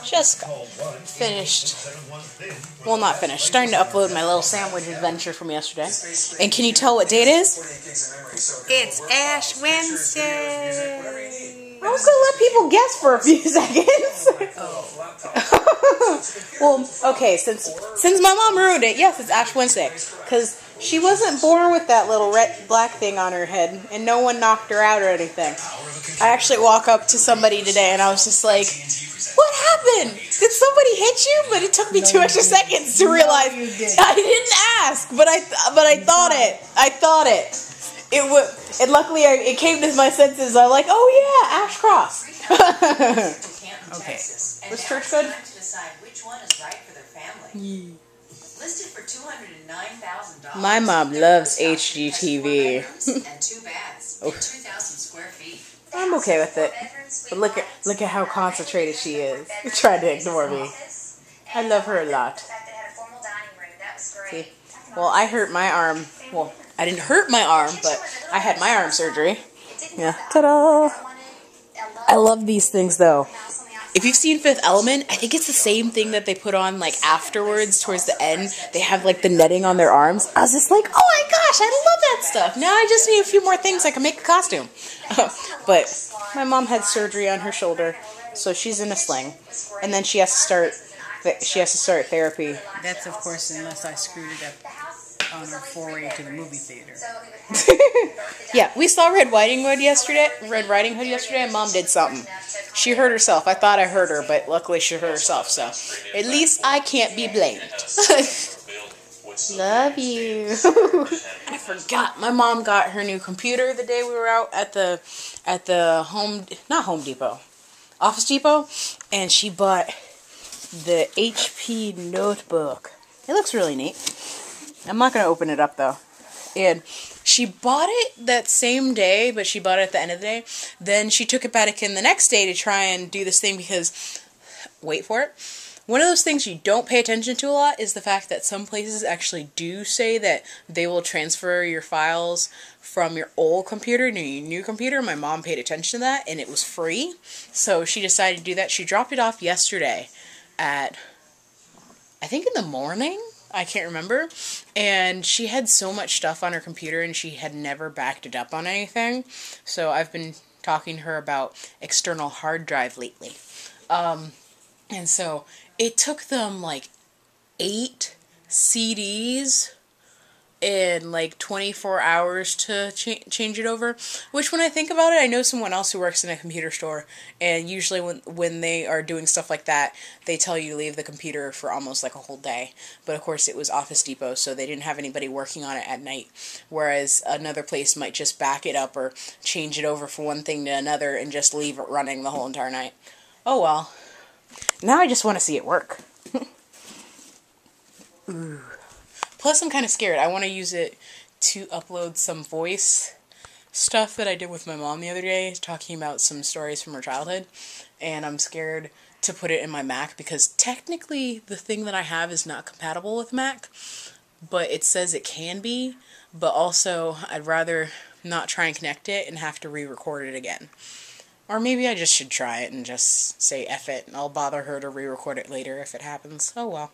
just finished. Well, not finished. Starting to upload my little sandwich adventure from yesterday. And can you tell what day it is? It's Ash Wednesday. I was gonna let people guess for a few seconds. Well, okay, since my mom ruined it, yes, it's Ash Wednesday. Because she wasn't born with that little black thing on her head, and no one knocked her out or anything. I actually walked up to somebody today, and I was just like, "What happened? Did somebody hit you?" But it took me 2 extra seconds to realize I didn't ask, but I thought it. I thought it. And luckily it came to my senses. I'm like, "Oh yeah, Ash Cross." Okay. Was church good? My mom loves HGTV. I'm okay with it. But look at how concentrated she is. Trying to ignore me. I love her a lot. See? Well, I hurt my arm. Well, I didn't hurt my arm, but I had my arm surgery. Yeah. Ta-da! I love these things, though. If you've seen Fifth Element, I think it's the same thing that they put on, like, afterwards, towards the end. They have, like, the netting on their arms. I was just like, oh my gosh, I love that stuff. Now I just need a few more things I can make a costume. But my mom had surgery on her shoulder, so she's in a sling. And then she has to start therapy. That's, of course, unless I screwed it up on our foray to the movie theater. Yeah, we saw Red Riding Hood yesterday, and Mom did something. She hurt herself. I thought I hurt her, but luckily she hurt herself, so at least I can't be blamed. Love you. I forgot. My mom got her new computer the day we were out at the Office Depot, and she bought the HP notebook. It looks really neat. I'm not going to open it up, though. And she bought it that same day, but she bought it at the end of the day. Then she took it back in the next day to try and do this thing because, wait for it, one of those things you don't pay attention to a lot is the fact that some places actually do say that they will transfer your files from your old computer to your new computer. My mom paid attention to that, and it was free. So she decided to do that. She dropped it off yesterday at, I think in the morning? I can't remember. And she had so much stuff on her computer, and she had never backed it up on anything. So I've been talking to her about external hard drive lately. And so it took them like 8 CDs in like 24 hours to change it over, which when I think about it, I know someone else who works in a computer store, and usually when they are doing stuff like that, they tell you to leave the computer for almost like a whole day. But of course it was Office Depot, so they didn't have anybody working on it at night, whereas another place might just back it up or change it over from one thing to another and just leave it running the whole entire night. Oh well. Now I just want to see it work. Ooh. Plus, I'm kind of scared. I want to use it to upload some voice stuff that I did with my mom the other day, talking about some stories from her childhood. And I'm scared to put it in my Mac because technically the thing that I have is not compatible with Mac. But it says it can be. But also, I'd rather not try and connect it and have to re-record it again. Or maybe I just should try it and just say F it, and I'll bother her to re-record it later if it happens. Oh well.